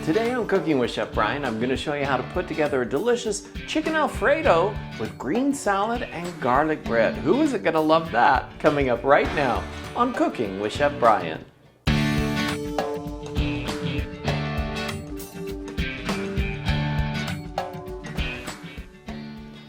Today on Cooking with Chef Bryan, I'm going to show you how to put together a delicious chicken Alfredo with green salad and garlic bread. Who isn't going to love that? Coming up right now on Cooking with Chef Bryan.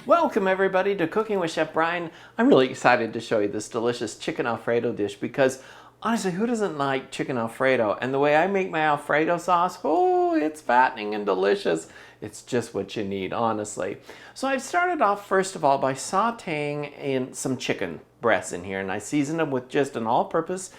Welcome everybody to Cooking with Chef Bryan. I'm really excited to show you this delicious chicken Alfredo dish because honestly, who doesn't like chicken Alfredo? And the way I make my Alfredo sauce, oh, it's fattening and delicious. It's just what you need, honestly. So I've started off first of all by sauteing in some chicken breasts in here, and I season them with just an all-purpose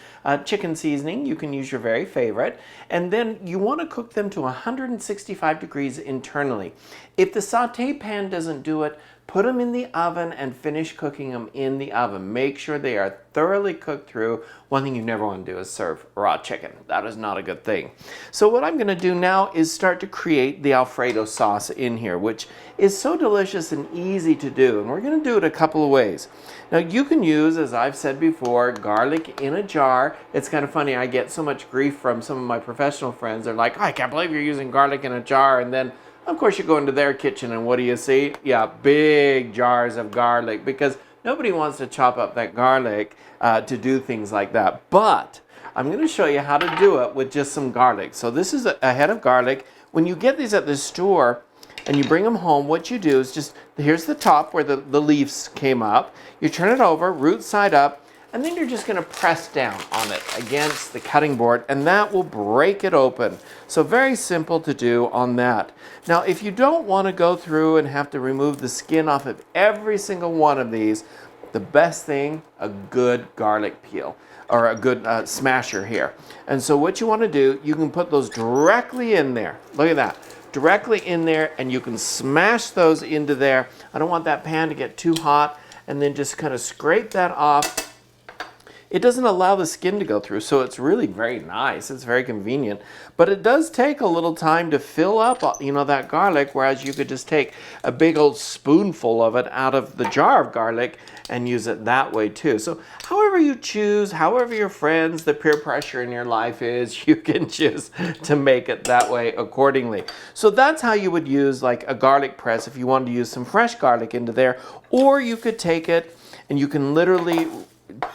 chicken seasoning. You can use your very favorite, and then you want to cook them to 165 degrees internally. If the saute pan doesn't do it, put them in the oven and finish cooking them in the oven. Make sure they are thoroughly cooked through. One thing you never want to do is serve raw chicken. That is not a good thing. So what I'm going to do now is start to create the Alfredo sauce in here, which is so delicious and easy to do. And we're going to do it a couple of ways. Now you can use, as I've said before, garlic in a jar. It's kind of funny, I get so much grief from some of my professional friends. They're like, oh, I can't believe you're using garlic in a jar. And then of course, you go into their kitchen and what do you see? Yeah, big jars of garlic, because nobody wants to chop up that garlic to do things like that. But I'm going to show you how to do it with just some garlic. So this is a head of garlic. When you get these at the store and you bring them home, what you do is just, here's the top where the leaves came up. You turn it over, root side up, and then you're just going to press down on it against the cutting board, and that will break it open. So very simple to do on that. Now, if you don't want to go through and have to remove the skin off of every single one of these, the best thing, a good garlic peel or a good smasher here. And so what you want to do, you can put those directly in there. Look at that. Directly in there, and you can smash those into there. I don't want that pan to get too hot, and then just kind of scrape that off. It doesn't allow the skin to go through, so it's really very nice. It's very convenient. But it does take a little time to fill up, that garlic, whereas you could just take a big old spoonful of it out of the jar of garlic and use it that way too. So however you choose, however your friends, the peer pressure in your life is, you can choose to make it that way accordingly. So that's how you would use like a garlic press if you wanted to use some fresh garlic into there. Or you could take it and you can literally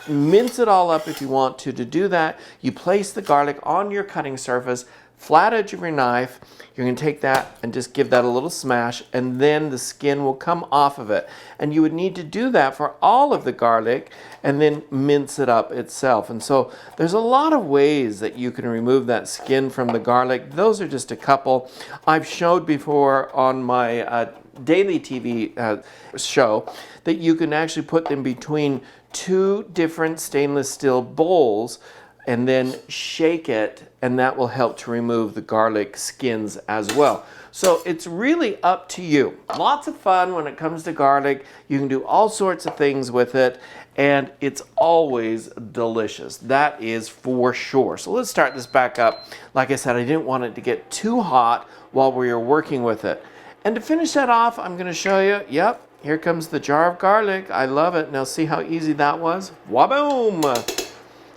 mince it all up if you want to. To do that, you place the garlic on your cutting surface, flat edge of your knife. You're going to take that and just give that a little smash, and then the skin will come off of it. And you would need to do that for all of the garlic and then mince it up itself. And so there's a lot of ways that you can remove that skin from the garlic. Those are just a couple. I've showed before on my daily TV show that you can actually put them between two different stainless steel bowls and then shake it, and that will help to remove the garlic skins as well. So it's really up to you. Lots of fun when it comes to garlic. You can do all sorts of things with it, and it's always delicious. That is for sure. So let's start this back up. Like I said, I didn't want it to get too hot while we were working with it. And to finish that off, I'm going to show you, yep, here comes the jar of garlic. I love it. Now see how easy that was? Waboom!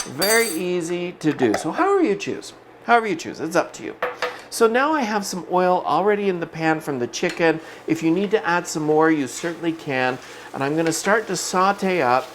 Very easy to do. So however you choose, it's up to you. So now I have some oil already in the pan from the chicken. If you need to add some more, you certainly can. And I'm going to start to saute up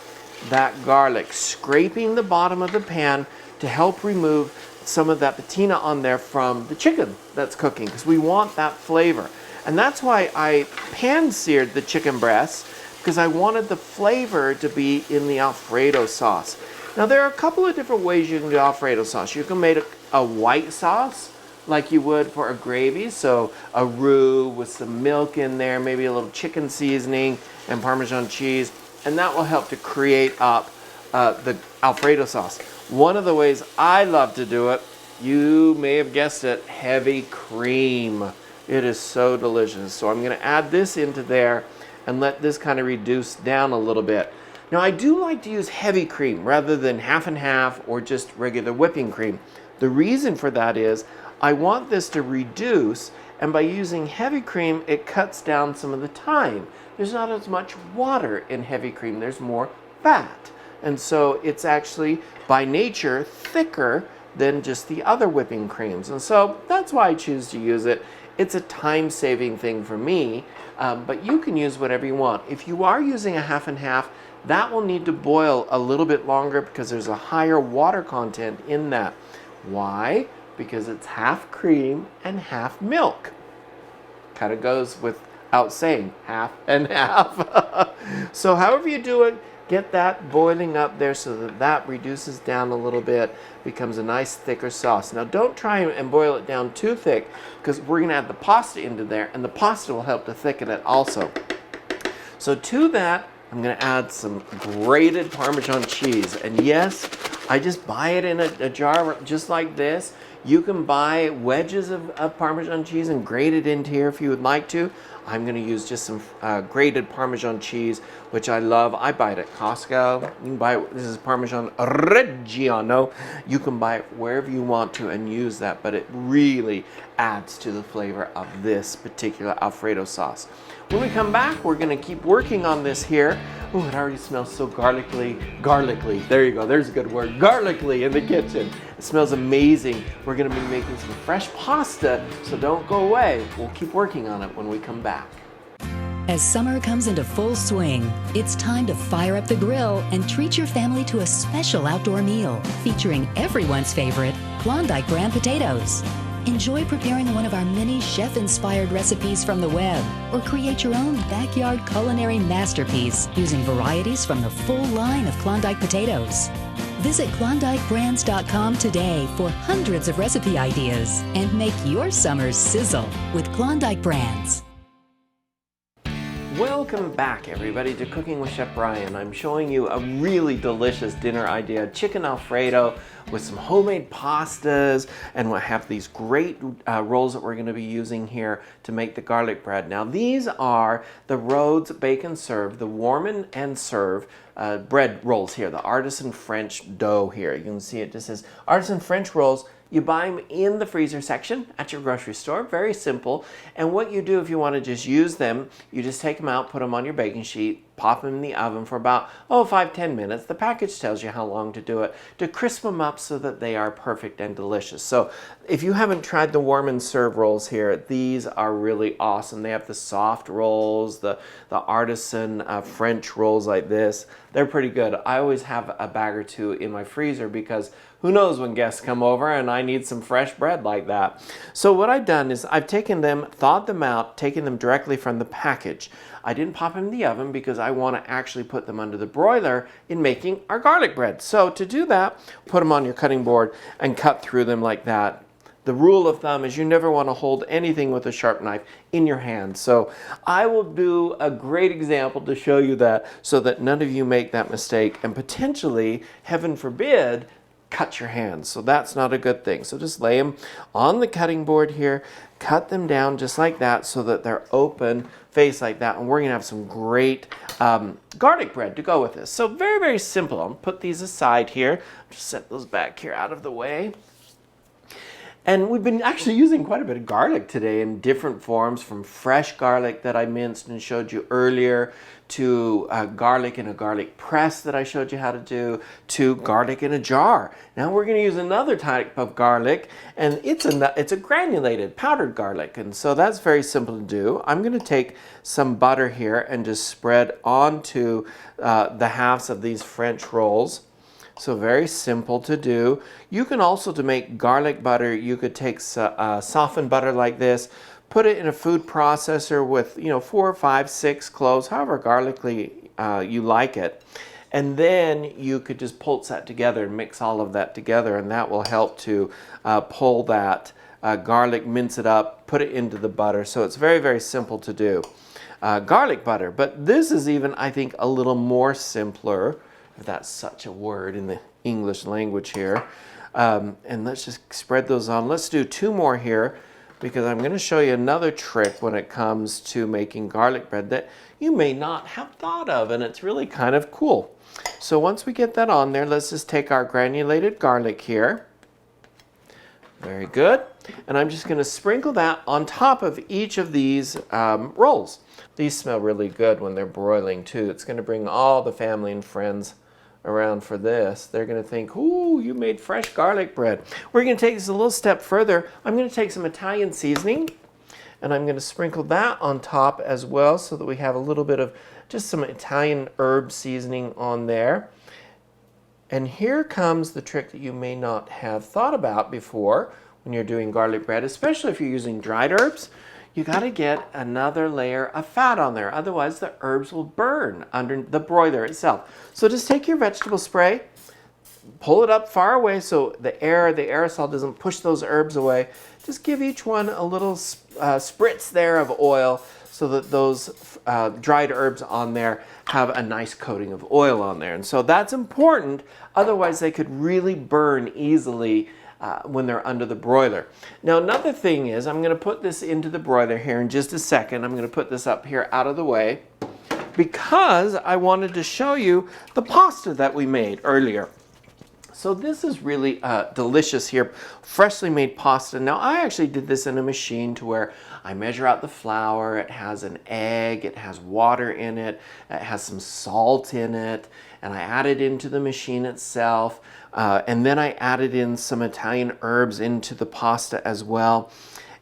that garlic, scraping the bottom of the pan to help remove some of that patina on there from the chicken that's cooking, because we want that flavor. And that's why I pan-seared the chicken breasts, because I wanted the flavor to be in the Alfredo sauce. Now there are a couple of different ways you can do Alfredo sauce. You can make a white sauce like you would for a gravy, so a roux with some milk in there, maybe a little chicken seasoning and Parmesan cheese, and that will help to create up the Alfredo sauce. One of the ways I love to do it, you may have guessed it, heavy cream. It is so delicious. So I'm going to add this into there and let this kind of reduce down a little bit. Now I do like to use heavy cream rather than half and half or just regular whipping cream. The reason for that is I want this to reduce, and by using heavy cream, it cuts down some of the time. There's not as much water in heavy cream. There's more fat. And so it's actually by nature thicker than just the other whipping creams. And so that's why I choose to use it. It's a time-saving thing for me, but you can use whatever you want. If you are using a half and half, that will need to boil a little bit longer because there's a higher water content in that. Why? Because it's half cream and half milk. Kind of goes without saying, half and half. So however you do it, get that boiling up there so that that reduces down a little bit, becomes a nice thicker sauce. Now don't try and boil it down too thick because we're going to add the pasta into there, and the pasta will help to thicken it also. So to that, I'm going to add some grated Parmesan cheese. And yes, I just buy it in a jar just like this. You can buy wedges of Parmesan cheese and grate it into here if you would like to. I'm going to use just some grated Parmesan cheese, which I love. I buy it at Costco. You can buy it, this is Parmesan Reggiano. You can buy it wherever you want to and use that, but it really adds to the flavor of this particular Alfredo sauce. When we come back, we're going to keep working on this here. Oh, it already smells so garlicly. There you go. There's a good word. Garlicly in the kitchen. It smells amazing. We're going to be making some fresh pasta, so don't go away. We'll keep working on it when we come back. As summer comes into full swing, it's time to fire up the grill and treat your family to a special outdoor meal featuring everyone's favorite Klondike brand potatoes. Enjoy preparing one of our many chef-inspired recipes from the web, or create your own backyard culinary masterpiece using varieties from the full line of Klondike potatoes. Visit KlondikeBrands.com today for hundreds of recipe ideas and make your summers sizzle with Klondike Brands. Welcome back, everybody, to Cooking with Chef Bryan. I'm showing you a really delicious dinner idea, chicken Alfredo with some homemade pastas, and we'll have these great rolls that we're going to be using here to make the garlic bread. Now, these are the Rhodes Bake and Serve, the warm and serve bread rolls here, the artisan French dough here. You can see it just says artisan French rolls. You buy them in the freezer section at your grocery store, very simple. And what you do if you want to just use them, you just take them out, put them on your baking sheet, pop them in the oven for about, 5-10 minutes. The package tells you how long to do it, to crisp them up so that they are perfect and delicious. So if you haven't tried the warm and serve rolls here, these are really awesome. They have the soft rolls, the artisan French rolls like this. They're pretty good. I always have a bag or two in my freezer because who knows when guests come over and I need some fresh bread like that. So what I've done is I've taken them, thawed them out, taken them directly from the package. I didn't pop them in the oven because I want to actually put them under the broiler in making our garlic bread. So to do that, put them on your cutting board and cut through them like that. The rule of thumb is you never want to hold anything with a sharp knife in your hand. So I will do a great example to show you that so that none of you make that mistake and potentially, heaven forbid, cut your hands. So that's not a good thing. So just lay them on the cutting board here, cut them down just like that so that they're open face like that. And we're gonna have some great garlic bread to go with this. So very, very simple. I'll put these aside here. Just set those back here out of the way. And we've been actually using quite a bit of garlic today in different forms, from fresh garlic that I minced and showed you earlier, to garlic in a garlic press that I showed you how to do, to garlic in a jar. Now we're going to use another type of garlic, and it's a granulated powdered garlic, and so that's very simple to do. I'm going to take some butter here and just spread onto the halves of these French rolls. So very simple to do. You can also, to make garlic butter, you could take softened butter like this, put it in a food processor with 4, 5, 6 cloves, however garlicly you like it. And then you could just pulse that together and mix all of that together, and that will help to pull that garlic, mince it up, put it into the butter. So it's very, very simple to do. Garlic butter, but this is even, I think, a little more simpler, if that's such a word in the English language here. And let's just spread those on. Let's do 2 more here, because I'm going to show you another trick when it comes to making garlic bread that you may not have thought of, and it's really kind of cool. So once we get that on there, let's just take our granulated garlic here. Very good. And I'm just going to sprinkle that on top of each of these rolls. These smell really good when they're broiling too. It's going to bring all the family and friends around for this, they're going to think, ooh, you made fresh garlic bread. We're going to take this a little step further. I'm going to take some Italian seasoning, and I'm going to sprinkle that on top as well so that we have a little bit of just some Italian herb seasoning on there. And here comes the trick that you may not have thought about before when you're doing garlic bread, especially if you're using dried herbs. You got to get another layer of fat on there. Otherwise, the herbs will burn under the broiler itself. So just take your vegetable spray, pull it up far away so the aerosol doesn't push those herbs away. Just give each one a little spritz there of oil so that those dried herbs on there have a nice coating of oil on there. And so that's important. Otherwise, they could really burn easily when they're under the broiler. Now, another thing is, I'm going to put this into the broiler here in just a second. I'm going to put this up here out of the way because I wanted to show you the pasta that we made earlier. So this is really delicious here, freshly made pasta. Now, I actually did this in a machine to where I measure out the flour. It has an egg, it has water in it, it has some salt in it, and I add it into the machine itself. And then I added in some Italian herbs into the pasta as well.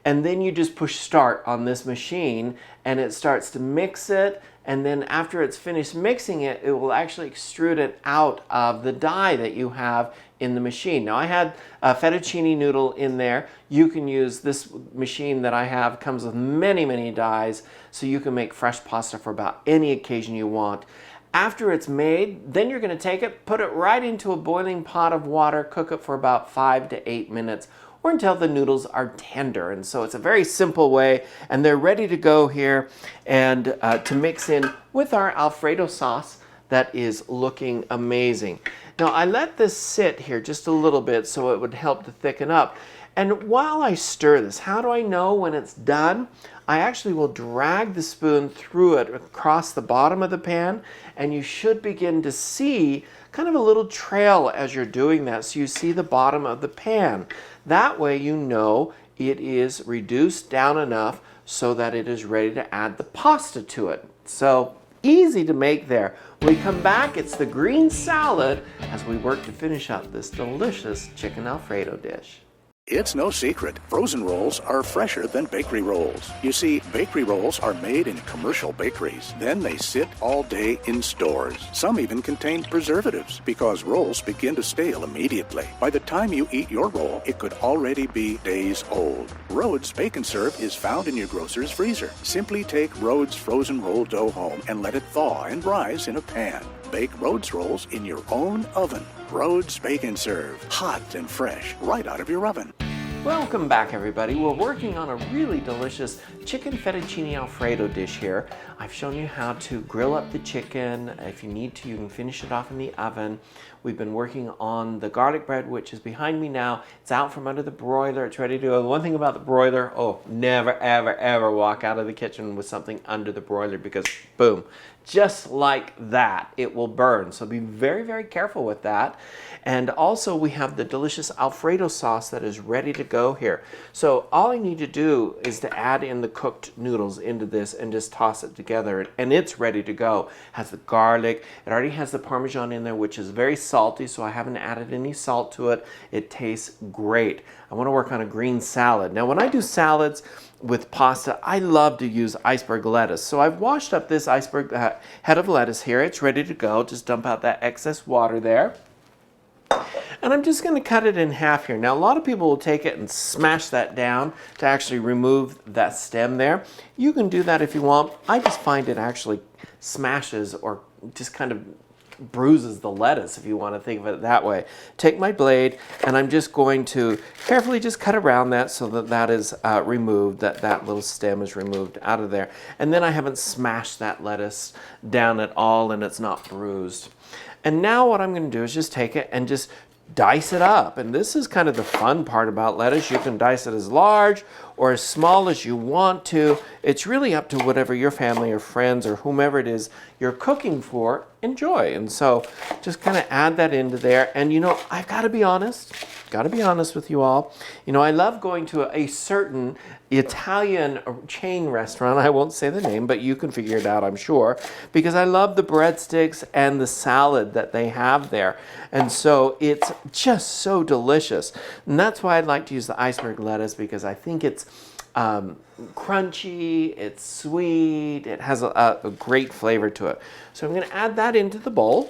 And then you just push start on this machine and it starts to mix it. And then after it's finished mixing it, it will actually extrude it out of the dye that you have in the machine. Now I had a fettuccine noodle in there. You can use this machine that I have, comes with many, many dyes, so you can make fresh pasta for about any occasion you want. After it's made, then you're going to take it, put it right into a boiling pot of water, cook it for about 5 to 8 minutes or until the noodles are tender. And so it's a very simple way, and they're ready to go here and to mix in with our Alfredo sauce that is looking amazing. Now I let this sit here just a little bit so it would help to thicken up. And while I stir this, how do I know when it's done? I actually will drag the spoon through it across the bottom of the pan, and you should begin to see kind of a little trail as you're doing that, so you see the bottom of the pan. That way you know it is reduced down enough so that it is ready to add the pasta to it. So easy to make there. When we come back, it's the green salad as we work to finish up this delicious chicken Alfredo dish. It's no secret, frozen rolls are fresher than bakery rolls. You see, bakery rolls are made in commercial bakeries. Then they sit all day in stores. Some even contain preservatives because rolls begin to stale immediately. By the time you eat your roll, it could already be days old. Rhodes Bake and Serve is found in your grocer's freezer. Simply take Rhodes frozen roll dough home and let it thaw and rise in a pan. Bake Rhodes rolls in your own oven. Rhodes Bake and Serve, hot and fresh, right out of your oven. Welcome back, everybody. We're working on a really delicious chicken fettuccine Alfredo dish here. I've shown you how to grill up the chicken. If you need to, you can finish it off in the oven. We've been working on the garlic bread, which is behind me now. It's out from under the broiler. It's ready to go. The one thing about the broiler, never, ever, ever walk out of the kitchen with something under the broiler because, boom, just like that, it will burn. So be very, very careful with that. And also we have the delicious Alfredo sauce that is ready to go here. So all I need to do is to add in the cooked noodles into this and just toss it together, and it's ready to go. It has the garlic, it already has the Parmesan in there, which is very salty, so I haven't added any salt to it. It tastes great. I want to work on a green salad. Now when I do salads with pasta, I love to use iceberg lettuce. So I've washed up this iceberg head of lettuce here. It's ready to go. Just dump out that excess water there. And I'm just going to cut it in half here. Now a lot of people will take it and smash that down to actually remove that stem there. You can do that if you want. I just find it actually smashes or just kind of bruises the lettuce, if you want to think of it that way. Take my blade and I'm just going to carefully just cut around that so that that is removed, that little stem is removed out of there. And then I haven't smashed that lettuce down at all and it's not bruised. And now what I'm going to do is just take it and just dice it up. And this is kind of the fun part about lettuce. You can dice it as large or as small as you want to. It's really up to whatever your family or friends or whomever it is you're cooking for enjoy. And so just kind of add that into there. And you know, I've got to be honest with you all. You know, I love going to a certain Italian chain restaurant. I won't say the name, but you can figure it out, I'm sure, because I love the breadsticks and the salad that they have there. And so it's just so delicious. And that's why I'd like to use the iceberg lettuce, because I think it's crunchy, it's sweet, it has a great flavor to it. So I'm going to add that into the bowl.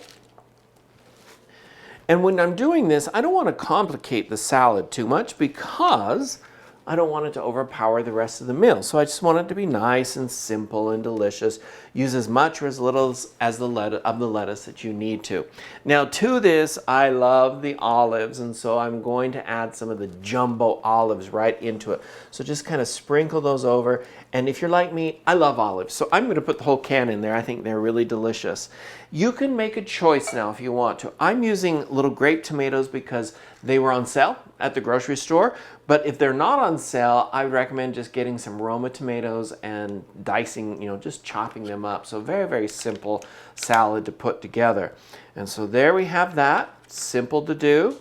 And when I'm doing this, I don't want to complicate the salad too much because I don't want it to overpower the rest of the meal. So I just want it to be nice and simple and delicious. Use as much or as little as the lettuce that you need to. Now to this, I love the olives, and so I'm going to add some of the jumbo olives right into it. So just kind of sprinkle those over. And if you're like me, I love olives. So I'm going to put the whole can in there. I think they're really delicious. You can make a choice now if you want to. I'm using little grape tomatoes because they were on sale at the grocery store. But if they're not on sale, I recommend just getting some Roma tomatoes and dicing, just chopping them up. So very, very simple salad to put together. And so there we have that. Simple to do.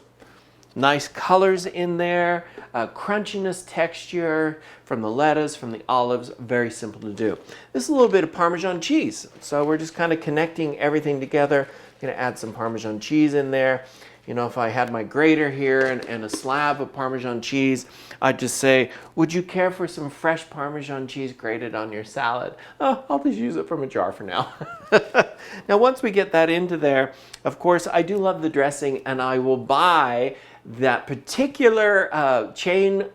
Nice colors in there, crunchiness, texture from the lettuce, from the olives, very simple to do. This is a little bit of Parmesan cheese. So we're just kind of connecting everything together. I'm going to add some Parmesan cheese in there. You know, if I had my grater here and a slab of Parmesan cheese, I'd just say, would you care for some fresh Parmesan cheese grated on your salad? Oh, I'll just use it from a jar for now. Now, once we get that into there, of course, I do love the dressing, and I will buy that particular chain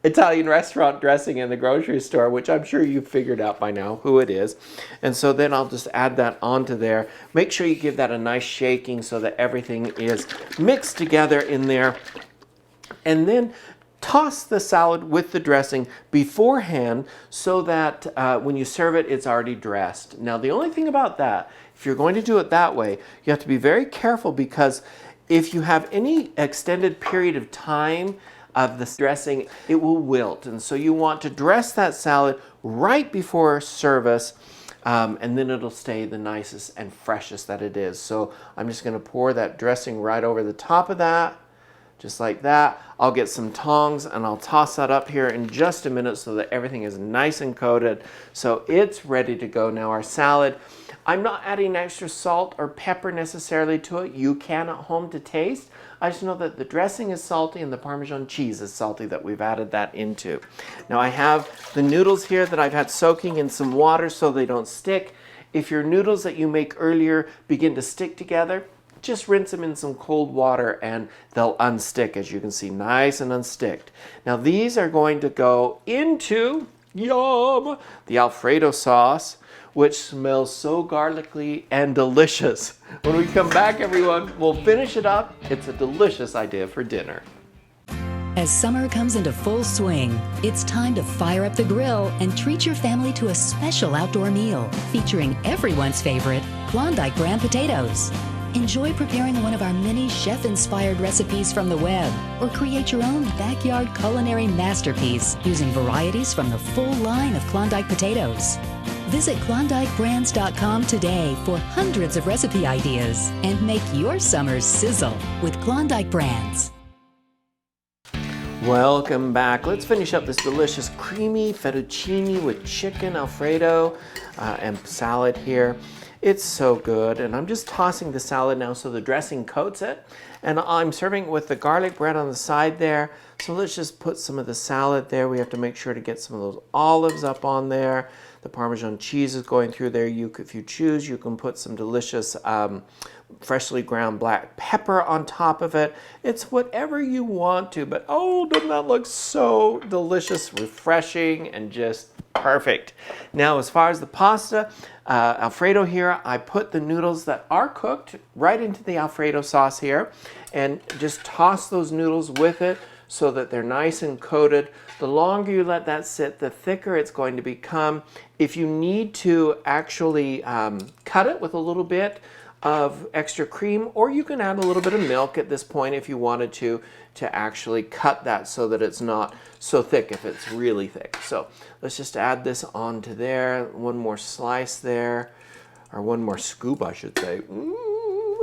Italian restaurant dressing in the grocery store, which I'm sure you've figured out by now who it is. And so then I'll just add that onto there. Make sure you give that a nice shaking so that everything is mixed together in there. And then toss the salad with the dressing beforehand so that when you serve it, it's already dressed. Now, the only thing about that, if you're going to do it that way, you have to be very careful, because if you have any extended period of time of the dressing, it will wilt. And so you want to dress that salad right before service, and then it'll stay the nicest and freshest that it is. So I'm just going to pour that dressing right over the top of that, just like that. I'll get some tongs and I'll toss that up here in just a minute so that everything is nice and coated. So it's ready to go now, our salad. I'm not adding extra salt or pepper necessarily to it. You can at home to taste. I just know that the dressing is salty and the Parmesan cheese is salty that we've added that into. Now I have the noodles here that I've had soaking in some water so they don't stick. If your noodles that you make earlier begin to stick together, just rinse them in some cold water and they'll unstick, as you can see, nice and unsticked. Now these are going to go into, yum, the Alfredo sauce, which smells so garlicky and delicious. When we come back, everyone, we'll finish it up. It's a delicious idea for dinner. As summer comes into full swing, it's time to fire up the grill and treat your family to a special outdoor meal featuring everyone's favorite Klondike brand potatoes. Enjoy preparing one of our many chef-inspired recipes from the web, or create your own backyard culinary masterpiece using varieties from the full line of Klondike potatoes. Visit KlondikeBrands.com today for hundreds of recipe ideas and make your summers sizzle with Klondike Brands. Welcome back. Let's finish up this delicious creamy fettuccine with chicken Alfredo and salad here. It's so good, and I'm just tossing the salad now so the dressing coats it, and I'm serving it with the garlic bread on the side there. So let's just put some of the salad there. We have to make sure to get some of those olives up on there. The Parmesan cheese is going through there. If you choose, you can put some delicious freshly ground black pepper on top of it. It's whatever you want to, but oh, doesn't that look so delicious, refreshing, and just perfect. Now, as far as the pasta, Alfredo here, I put the noodles that are cooked right into the Alfredo sauce here and just toss those noodles with it so that they're nice and coated. The longer you let that sit, the thicker it's going to become. If you need to actually cut it with a little bit of extra cream, or you can add a little bit of milk at this point if you wanted to actually cut that so that it's not so thick if it's really thick. So let's just add this onto there. One more slice there, or one more scoop, I should say.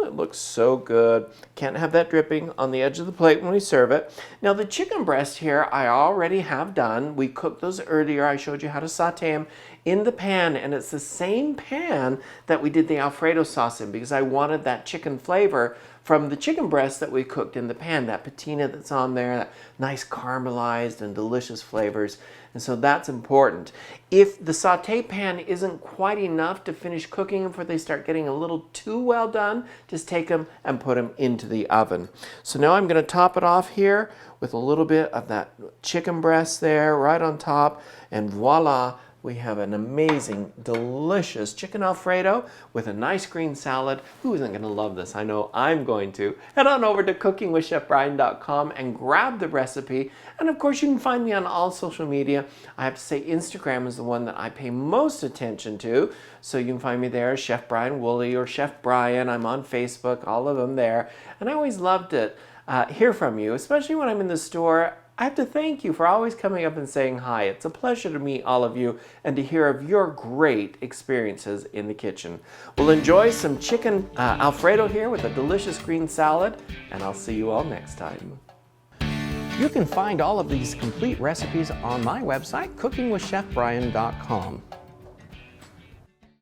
It looks so good. Can't have that dripping on the edge of the plate when we serve it. Now the chicken breast here I already have done. We cooked those earlier. I showed you how to saute them in the pan, and it's the same pan that we did the Alfredo sauce in because I wanted that chicken flavor from the chicken breast that we cooked in the pan, that patina that's on there, that nice caramelized and delicious flavors. And so that's important. If the saute pan isn't quite enough to finish cooking before they start getting a little too well done, just take them and put them into the oven. So now I'm going to top it off here with a little bit of that chicken breast there right on top, and voila, we have an amazing, delicious chicken Alfredo with a nice green salad. Who isn't going to love this? I know I'm going to. Head on over to cookingwithchefbryan.com and grab the recipe. And of course, you can find me on all social media. I have to say Instagram is the one that I pay most attention to. So you can find me there, Chef Bryan Woolley or Chef Bryan. I'm on Facebook, all of them there. And I always love to hear from you, especially when I'm in the store. I have to thank you for always coming up and saying hi. It's a pleasure to meet all of you and to hear of your great experiences in the kitchen. We'll enjoy some chicken Alfredo here with a delicious green salad, and I'll see you all next time. You can find all of these complete recipes on my website, cookingwithchefbryan.com.